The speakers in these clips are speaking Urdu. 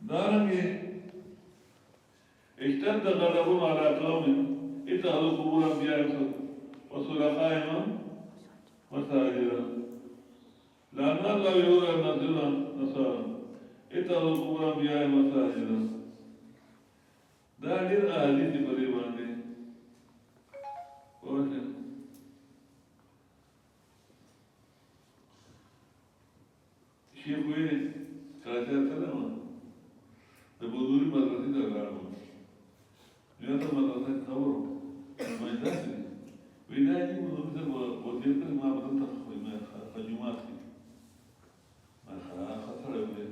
دارنګه اشتد غضب على قوم اتخذوا قبور انبيائهم وصلحائهم مساجدا لعن الله يهود النصارى اتخذوا قبور انبيائهم مساجدا دا ډېر احادیث په دې باندې وایي شیخ ویلي کراچۍ ته لاړم د بودوري مدرسې ته لاړم بیا ته مدرسه کې خبر وم وایي داسې دي وایي دا دي بودوري ته ودې کړې ما به دلته په جومات کې ما ښه سړی ویل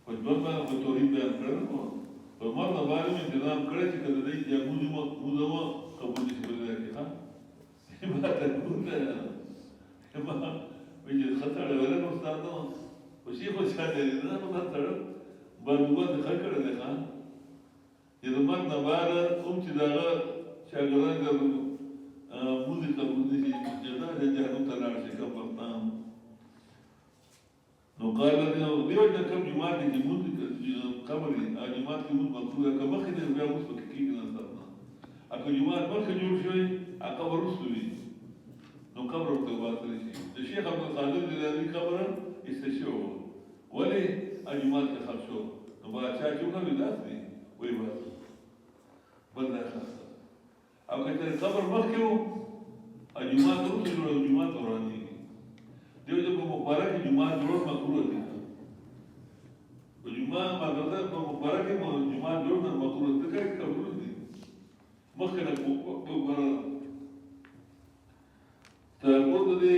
په ژوند باندې خو توحید بیان کړی نو په مرد باندې مې انتظام کړی چې که د دې یا موزه مو قبول شي په ځای کې ښه ما ته ګوره ما وایي چې ښه سړی ویل نو استاد نو خو شي خو چا دی نه نو دا سړی بندوبست دې ښه کړی دی ښه چې د مرګ نه بعد کوم چې د هغه شاګردان د موزې قبول نه شي جدا د جهنم ته لاړ شي کوم وختان نو قال دیو د کوم جماعت کې موږ قبر جماعت کې موږ مکروه که مخکې د بیا اوس پکې کېږي نه ستاسو اګه جماعت مخکې جوړ شوی هغه ورسته وي نو قبر ورته واصل شي د شیخ عبدالقادر جیلاني قبر استشو ولې جماعت کې خرڅ شو نو باچا چې وکړي داسې وایي بس بل نه خاصه او که قبر مخکې وو جماعت ورته جوړ جماعت ورانه دیو چې په مبارک جماعت جوړ مکروه دي په جماعت مدرسه په مبارک جماعت جوړ نه مکروه دي که قبول دي مخکې نه په تر اوسه دې